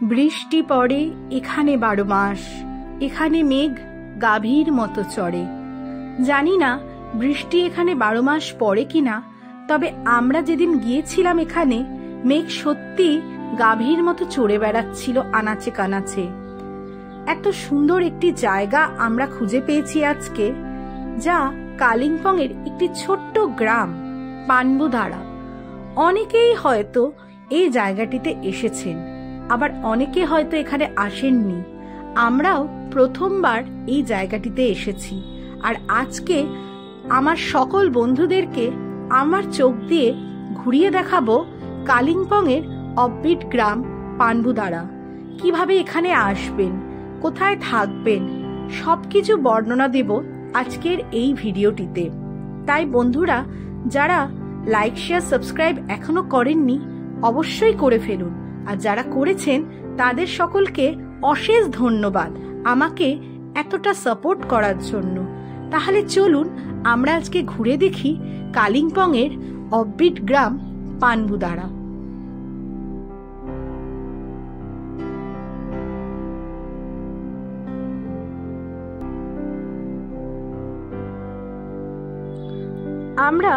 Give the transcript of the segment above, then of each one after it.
বৃষ্টি পড়ে এখানে 12 মাস, এখানে মেঘ গাভীর মতো চড়ে। জানি না বৃষ্টি এখানে 12 মাস পড়ে কিনা, তবে আমরা যেদিন গিয়েছিলাম এখানে মেঘ সত্যি গাভীর মতো চড়ে বেড়াচ্ছিল আনাচে কানাচে। এত সুন্দর একটি জায়গা আমরা খুঁজে পেয়েছি আজকে, যা কালিম্পং এর একটি ছোট্ট গ্রাম পানবুধারা। অনেকেই হয়তো এই জায়গাটিতে এসেছেন, আবার অনেকে হয়তো এখানে আসেননি। আমরাও প্রথমবার এই জায়গাটিতে এসেছি, আর আজকে আমার সকল বন্ধুদেরকে আমার চোখ দিয়ে ঘুরিয়ে দেখাবো কালিম্পং এর অফবিট গ্রাম পানবুধারা। কিভাবে এখানে আসবেন, কোথায় থাকবেন, সবকিছু বর্ণনা দেব আজকের এই ভিডিওটিতে। তাই বন্ধুরা, যারা লাইক শেয়ার সাবস্ক্রাইব এখনো করেননি অবশ্যই করে ফেলুন, আর যারা করেছেন তাদের সকলকে অশেষ ধন্যবাদ আমাকে এতটা সাপোর্ট করার জন্য। তাহলে চলুন আমরা আজকে ঘুরে দেখি কালিম্পং এর অফবিট গ্রাম পানবুধারা। আমরা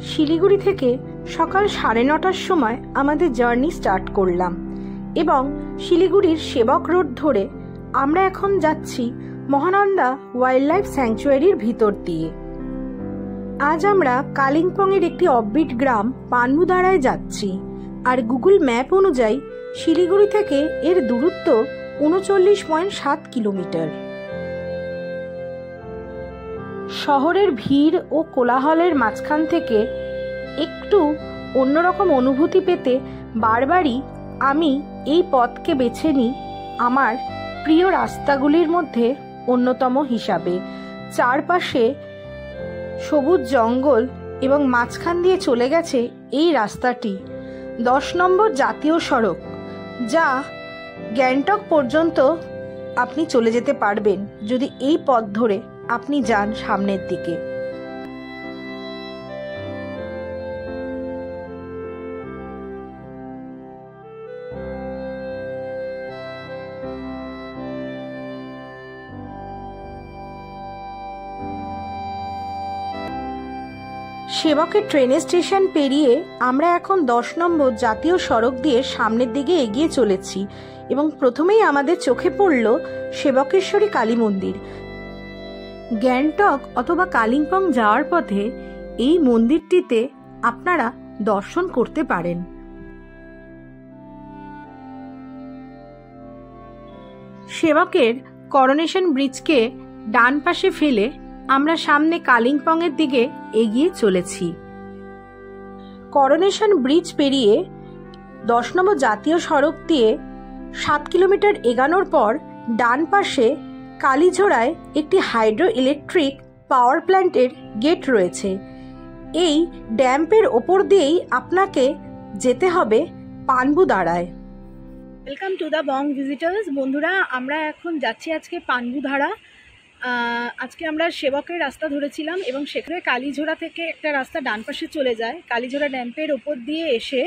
শিলিগুড়ি থেকে সকাল 9:30টার সময় আমাদের জার্নি স্টার্ট করলাম এবং শিলিগুড়ির সেবক রোড ধরে আমরা এখন যাচ্ছি মহানন্দা ওয়াইল্ড লাইফ স্যাংচুয়ারির ভিতর দিয়ে। আজ আমরা কালিম্পং এর একটি অফবিট গ্রাম পানবুধারায় যাচ্ছি, আর গুগল ম্যাপ অনুযায়ী শিলিগুড়ি থেকে এর দূরত্ব 39.7 কিলোমিটার। শহরের ভিড় ও কোলাহলের মাঝখান থেকে একটু অন্যরকম অনুভূতি পেতে বারবারই আমি এই পথকে বেছে নিই আমার প্রিয় রাস্তাগুলির মধ্যে অন্যতম হিসাবে। চারপাশে সবুজ জঙ্গল এবং মাঝখান দিয়ে চলে গেছে এই রাস্তাটি 10 নম্বর জাতীয় সড়ক, যা গ্যাংটক পর্যন্ত আপনি চলে যেতে পারবেন যদি এই পথ ধরে আপনি যান সামনের দিকে। সেবকের ট্রেন স্টেশন পেরিয়ে আমরা এখন 10 নম্বর জাতীয় সড়ক দিয়ে সামনের দিকে এগিয়ে চলেছি এবং প্রথমেই আমাদের চোখে পড়ল সেবকেশ্বরী কালী মন্দির। গ্যাংটক অথবা কালিম্পং যাওয়ার পথে এই মন্দিরটিতে আপনারা দর্শন করতে পারেন। সেবকের করোনেশন ব্রিজকে ডান পাশে ফেলে আমরা সামনে কালিম্পং এর দিকে এগিয়ে চলেছি। করোনেশন ব্রিজ পেরিয়ে 10 নম্বর জাতীয় সড়ক দিয়ে 7 কিলোমিটার এগানোর পর ডান পাশে কালীঝোড়ায় একটি হাইড্রো ইলেকট্রিক পাওয়ার প্ল্যান্টের গেট রয়েছে। এই ড্যাম্পের ওপর দিয়েই আপনাকে যেতে হবে পানবুধারায়। Welcome to the Bong visitors. বন্ধুরা, আমরা এখন যাচ্ছি আজকে পানবুধারা। আজকে আমরা সেবকের রাস্তা ধরেছিলাম এবং সেখানে কালীঝোড়া থেকে একটা রাস্তা ডান পাশে চলে যায় কালীঝোড়া ড্যাম্পের ওপর দিয়ে এসে।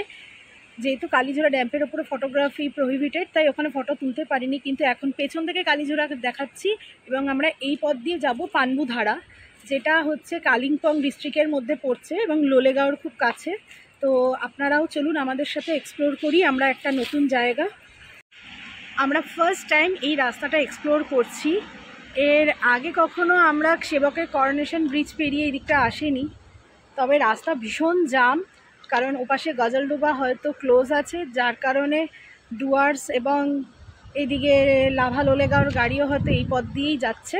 যেহেতু কালীঝোড়া ড্যাম্পের ওপরে ফটোগ্রাফি প্রহিবিটেড, তাই ওখানে ফটো তুলতে পারিনি, কিন্তু এখন পেছন থেকে কালীঝোড়া দেখাচ্ছি এবং আমরা এই পথ দিয়ে যাব পানবুধারা, যেটা হচ্ছে কালিম্পং ডিস্ট্রিক্টের মধ্যে পড়ছে এবং লোলেগাঁওর খুব কাছে। তো আপনারাও চলুন আমাদের সাথে এক্সপ্লোর করি আমরা একটা নতুন জায়গা। আমরা ফার্স্ট টাইম এই রাস্তাটা এক্সপ্লোর করছি। এর আগে কখনো আমরা সেবকের করোনেশন ব্রিজ পেরিয়ে এই দিকটা আসিনি, তবে রাস্তা ভীষণ জাম, কারণ ওপাশে গজলডোবা হয়তো ক্লোজ আছে, যার কারণে ডুয়ার্স এবং এইদিকে লাভা লোলেগাঁওর গাড়িও হয়তো এই পথ দিয়েই যাচ্ছে।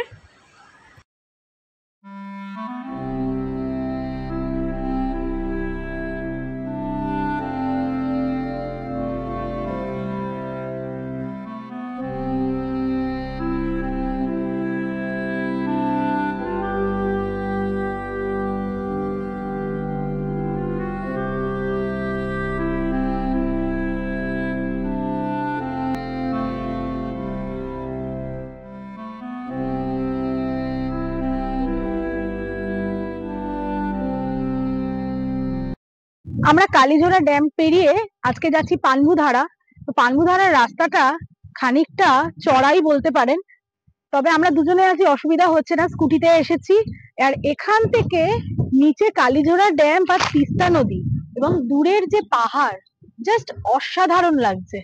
আমরা কালীঝোড়া ড্যাম পেরিয়ে আজকে যাচ্ছি পানবুধারা তো পানগুধারার রাস্তাটা খানিকটা চড়াই বলতে পারেন, তবে আমরা দুজনে আছি, অসুবিধা হচ্ছে না, স্কুটিতে এসেছি। আর এখান থেকে নিচে কালীঝোড়া ড্যাম আর তিস্তা নদী এবং দূরের যে পাহাড়, জাস্ট অসাধারণ লাগছে।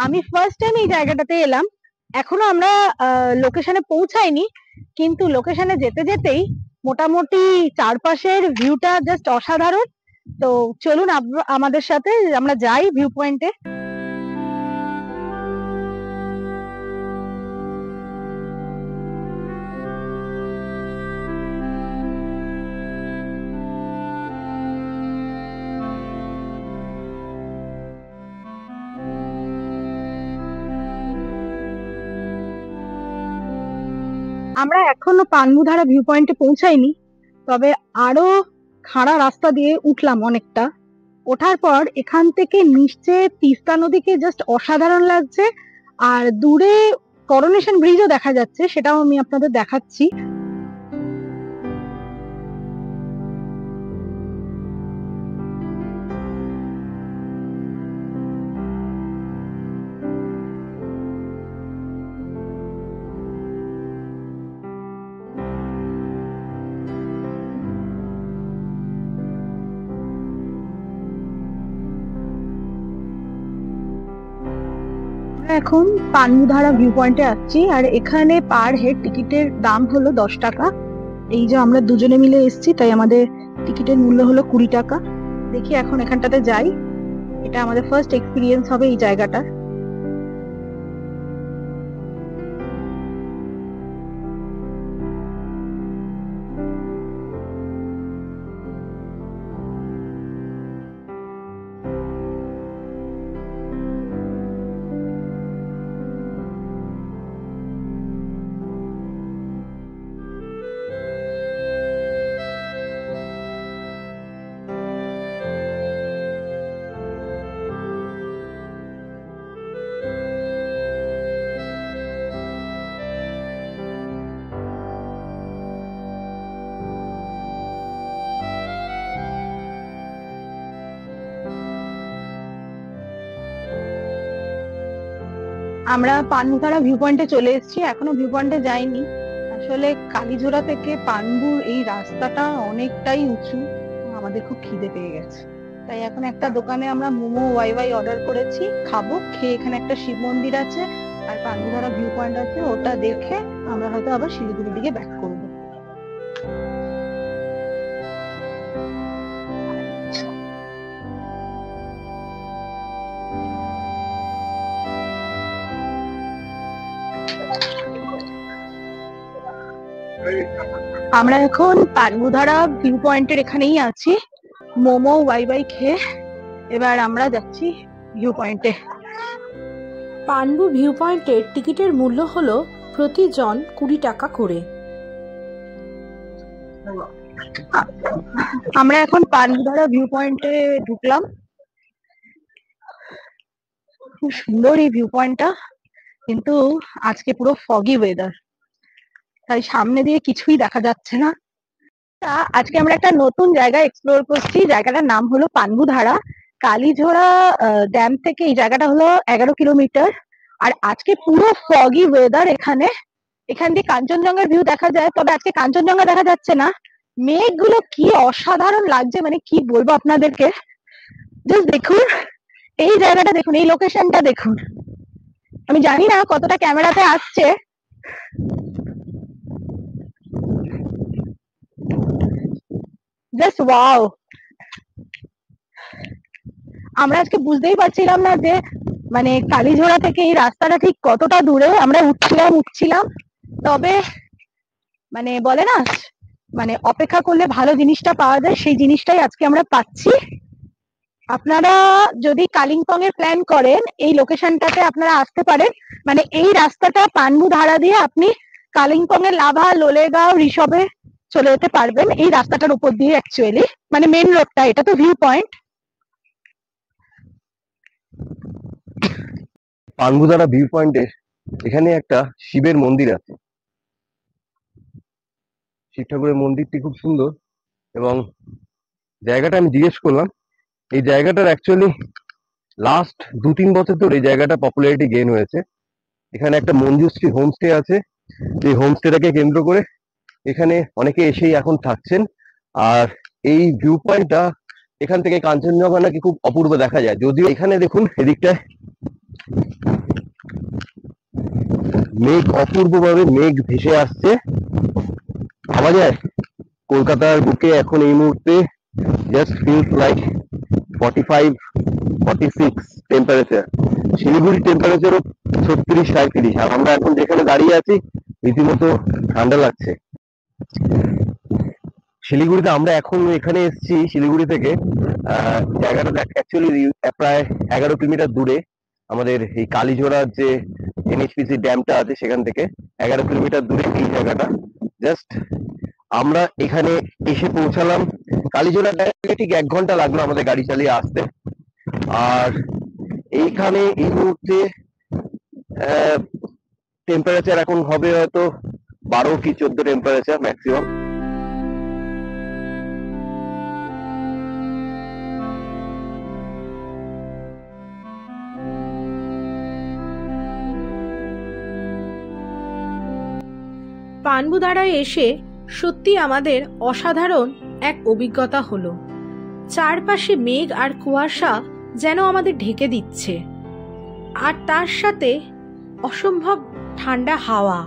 আমি ফার্স্ট টাইম এই জায়গাটাতে এলাম, এখনো আমরা লোকেশনে পৌঁছাইনি, কিন্তু লোকেশনে যেতে যেতেই মোটামুটি চারপাশের ভিউটা জাস্ট অসাধারণ। তো চলুন আমাদের সাথে আমরা যাই ভিউ পয়েন্টে। আমরা এখনো পানগুধারা ভিউ পয়েন্টে পৌঁছাইনি, তবে আরো খাড়া রাস্তা দিয়ে উঠলাম অনেকটা। ওঠার পর এখান থেকে নিচে তিস্তা নদীকে জাস্ট অসাধারণ লাগছে, আর দূরে করোনেশন ব্রিজও দেখা যাচ্ছে, সেটাও আমি আপনাদের দেখাচ্ছি। এখন পানগুধারা ভিউ পয়েন্টে আসছি, আর এখানে পার হেড টিকিটের দাম হলো 10 টাকা। এই যে আমরা দুজনে মিলে এসেছি, তাই আমাদের টিকিটের মূল্য হলো 20 টাকা। দেখি এখন এখানটাতে যাই, এটা আমাদের ফার্স্ট এক্সপিরিয়েন্স হবে এই জায়গাটা। আমরা পানগুধারা ভিউ পয়েন্টে চলে এসেছি, এখনো ভিউ পয়েন্টে যাইনি। আসলে কালীঝোড়া থেকে পানবুর এই রাস্তাটা অনেকটাই উঁচু, আমাদের খুব খিদে পেয়ে গেছে, তাই এখন একটা দোকানে আমরা মোমো ওয়াই অর্ডার করেছি, খাবো। খেয়ে এখানে একটা শিব মন্দির আছে আর পানগুধারা ভিউ পয়েন্ট আছে, ওটা দেখে আমরা হয়তো আবার শিলিগুড়ির দিকে ব্যাক করবো। আমরা এখন পানগুধারা ভিউ পয়েন্টের এখানেই আছি, মোমো ওয়াই খেয়ে এবার আমরা যাচ্ছি ভিউ পয়েন্টে। পানবু ভিউ পয়েন্টের টিকিটের মূল্য হলো প্রতি জন 20 টাকা করে। আমরা এখন পানগুধারা ভিউ পয়েন্টে ঢুকলাম। খুব সুন্দর এই ভিউ পয়েন্টটা, কিন্তু আজকে পুরো ফগি ওয়েদার, তাই সামনে দিয়ে কিছুই দেখা যাচ্ছে না। আজকে আমরা একটা নতুন জায়গা এক্সপ্লোর করছি, জায়গাটার নাম হলো পানগুধারা। কালীঝোড়া ড্যাম থেকে এই জায়গাটা হলো 11 কিলোমিটার, আর আজকে পুরো ফগি ওয়েদার। এখান দিয়ে কাঞ্চনজঙ্ঘার ভিউ দেখা যায়, তবে আজকে কাঞ্চনজঙ্ঘা দেখা যাচ্ছে না। মেঘগুলো কি অসাধারণ লাগছে, মানে কি বলবো আপনাদেরকে। জাস্ট দেখুন এই জায়গাটা, দেখুন এই লোকেশনটা দেখুন। আমি জানি না কতটা ক্যামেরাতে আসছে, জাস্ট ওয়াও। আমরা আজকে বুঝতেই পারছিলাম না যে মানে কালীঝোড়া থেকে এই রাস্তাটা ঠিক কতটা দূরে। আমরা উঠছিলাম, তবে মানে বলে না, মানে অপেক্ষা করলে ভালো জিনিসটা পাওয়া যায়, সেই জিনিসটাই আজকে আমরা পাচ্ছি। আপনারা যদি কালিম্পং এর প্ল্যান করেন, এই লোকেশনটাতে আপনারা আসতে পারেন। মানে এই রাস্তাটা পানগুধারা দিয়ে আপনি কালিম্পং এর লাভা, লোলেগাঁও, ঋষভে চলে যেতে পারবেন এই রাস্তাটার উপর দিয়ে। অ্যাকচুয়ালি মানে মেন রোডটা, এটা তো ভিউ পয়েন্ট। পানগুধারা ভিউ পয়েন্টে এখানে একটা শিবের মন্দির আছে। শিব ঠাকুরের মন্দিরটি খুব সুন্দর, এবং জায়গাটা আমি জিজ্ঞেস করলাম, এই জায়গাটার অ্যাকচুয়ালি লাস্ট 2-3 বছর ধরে এই জায়গাটা পপুলারিটি গেইন হয়েছে। এখানে একটা মঞ্জুশ্রী হোমস্টে আছে, এই হোমস্টেটাকে কেন্দ্র করে এখানে অনেকে এসেই এখন থাকছেন। আর এই ভিউ পয়েন্টটা এখান থেকে কাঞ্চনজঙ্ঘা নাকি খুব অপূর্ব দেখা যায়। যদিও এখানে দেখুন এদিকটায় মেঘ, অপূর্বভাবে মেঘ ভেসে আসছে। ভাবা যায় কলকাতার বুকে এখন এই মুহূর্তে জাস্ট ফিলস লাইক 45-46 টেম্পারেচার। শিলিগুড়ির টেম্পারেচারও 36-37, আর আমরা এখন যেখানে দাঁড়িয়ে আছি রীতিমতো ঠান্ডা লাগছে। শিলিগুড়িতে আমরা এখন এখানে এসেছি শিলিগুড়ি থেকে, জায়গাটা অ্যাকচুয়ালি প্রায় 11 কিলোমিটার দূরে। আমাদের এই কালীজোড়ার যে এনএইচপিসি ড্যামটা আছে সেখান থেকে 11 কিলোমিটার দূরে এই জায়গাটা। জাস্ট আমরা এখানে এসে পৌঁছালাম। কালীজোড়া ড্যামে ঠিক 1 ঘন্টা লাগলো আমাদের গাড়ি চালিয়ে আসতে। আর এইখানে এই মুহূর্তে টেম্পারেচার এখন হবে হয়তো 12 কি 14 টেম্পারেচার ম্যাক্সিমাম। পানবুধারায় এসে সত্যি আমাদের অসাধারণ এক অভিজ্ঞতা হলো। চারপাশে মেঘ আর কুয়াশা যেন আমাদের ঢেকে দিচ্ছে, আর তার সাথে অসম্ভব ঠান্ডা হাওয়া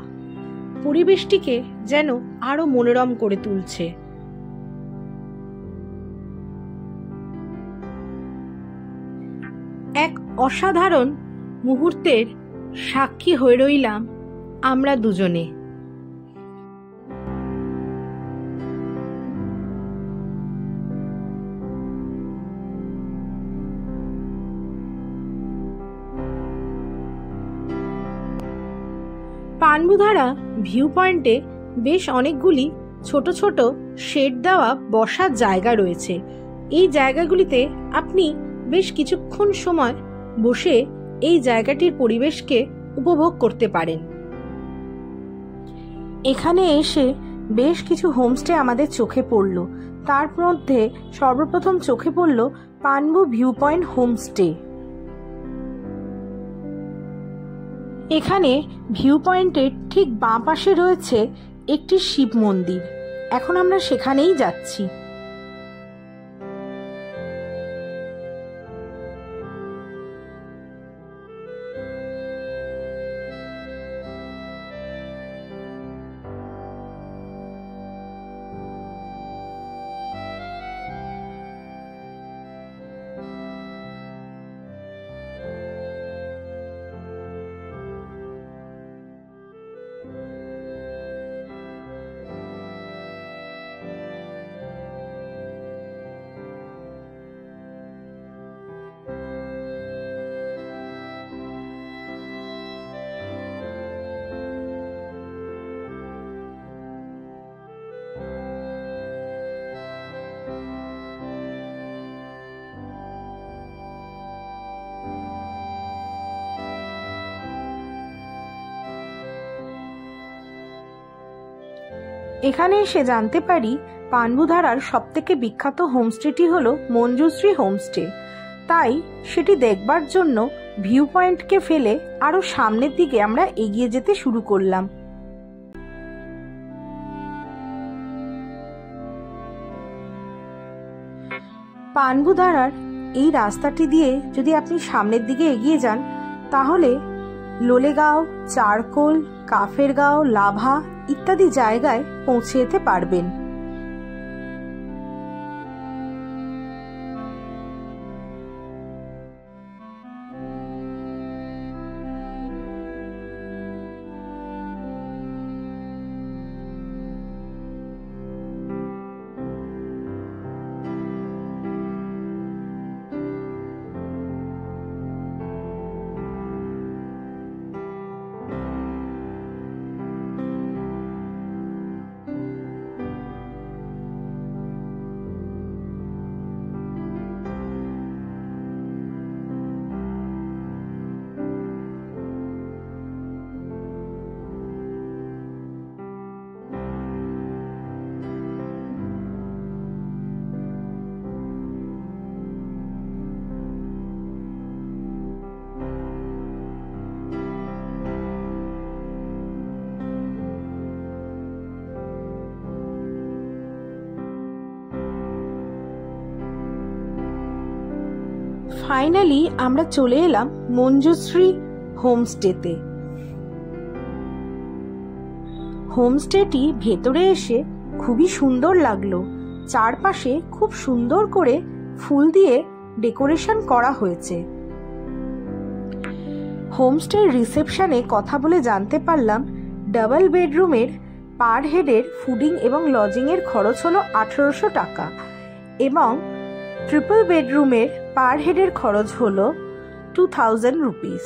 পরিবেশটিকে যেন আরো মনোরম করে তুলছে। এক অসাধারণ মুহূর্তের সাক্ষী হয়ে রইলাম আমরা দুজনে। পানবুধারা ভিউ পয়েন্টে বেশ অনেকগুলি ছোট ছোট শেড দেওয়া বসার জায়গা রয়েছে। এই জায়গাগুলিতে আপনি বেশ কিছুক্ষণ সময় বসে এই জায়গাটির পরিবেশকে উপভোগ করতে পারেন। এখানে এসে বেশ কিছু হোমস্টে আমাদের চোখে পড়ল। তার মধ্যে সর্বপ্রথম চোখে পড়ল পানবু ভিউ পয়েন্ট হোমস্টে। এখানে ভিউ পয়েন্টের ঠিক বাঁ পাশে রয়েছে একটি শিব মন্দির। এখন আমরা সেখানেই যাচ্ছি। এখানে এসে জানতে পারি পানবুধারার সবথেকে বিখ্যাত হোমস্টেটি হলো মঞ্জুশ্রী হোমস্টে। তাই সেটি দেখবার জন্য ভিউ পয়েন্টকে ফেলে আরো সামনের দিকে আমরা এগিয়ে যেতে শুরু করলাম। পানবুধারার এই রাস্তাটি দিয়ে যদি আপনি সামনের দিকে এগিয়ে যান তাহলে লোলেগাঁও, চারকোল, কাফেরগাঁও, লাভা ইত্যাদি জায়গায় পৌঁছে যেতে পারবেন। ফাইনালি আমরা চলে এলাম মঞ্জুশ্রী হোমস্টেতে। হোমস্টেটি ভেতরে এসে খুবই সুন্দর লাগলো। চারপাশে খুব সুন্দর করে ফুল দিয়ে ডেকোরেশন করা হয়েছে। হোমস্টের রিসেপশনে কথা বলে জানতে পারলাম ডাবল বেডরুমের পার হেডের ফুডিং এবং লজিং এর খরচ হলো 1800 টাকা এবং ট্রিপল বেডরুমের পার হেডের খরচ হলো 2000 রুপিস।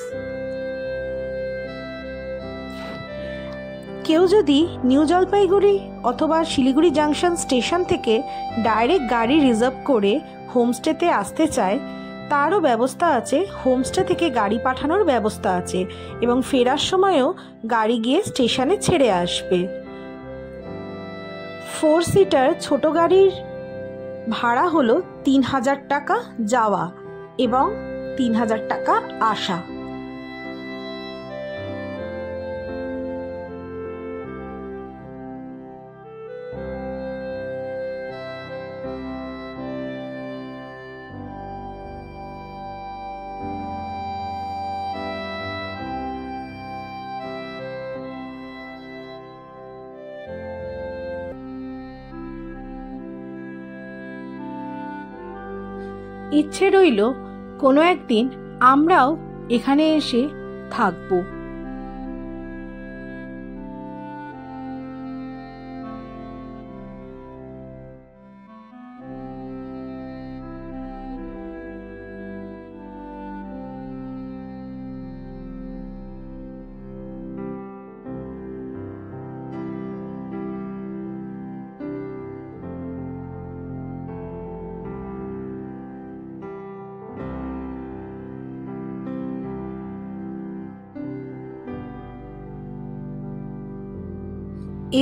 কেউ যদি নিউ জলপাইগুড়ি অথবা শিলিগুড়ি জাংশন স্টেশন থেকে ডাইরেক্ট গাড়ি রিজার্ভ করে হোমস্টেতে আসতে চায় তারও ব্যবস্থা আছে। হোমস্টে থেকে গাড়ি পাঠানোর ব্যবস্থা আছে এবং ফেরার সময়ও গাড়ি গিয়ে স্টেশনে ছেড়ে আসবে। 4 সিটার ছোট গাড়ির ভাড়া হলো 3000 টাকা যাওয়া এবং 3000 টাকা আসা। ইচ্ছে রইল কোনো একদিন আমরাও এখানে এসে থাকবো।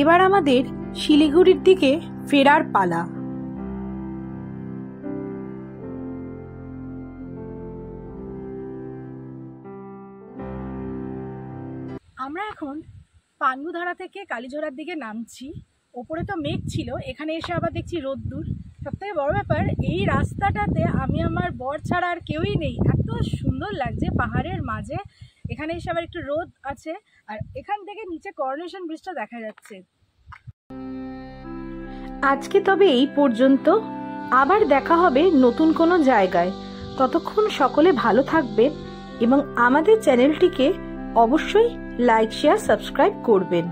এবার আমাদের শিলিগুড়ির দিকে ফেরার পালা। আমরা এখন পান্গুধারা থেকে কালীঝোড়ার দিকে নামছি। ওপরে তো মেঘ ছিল, এখানে এসে আবার দেখছি রোদ্দুর। সবথেকে বড় ব্যাপার, এই রাস্তাটাতে আমি আমার বর ছাড়া আর কেউই নেই। এত সুন্দর লাগছে পাহাড়ের মাঝে। এখানে এসে আবার একটু রোদ আছে আর এখান থেকে নিচে করোনেশন ব্রিজটা দেখা যাচ্ছে। আজকে তবে এই পর্যন্ত, আবার দেখা হবে নতুন কোনো জায়গায়। ততক্ষণ সকলে ভালো থাকবেন এবং আমাদের চ্যানেলটিকে অবশ্যই লাইক, শেয়ার, সাবস্ক্রাইব করবেন।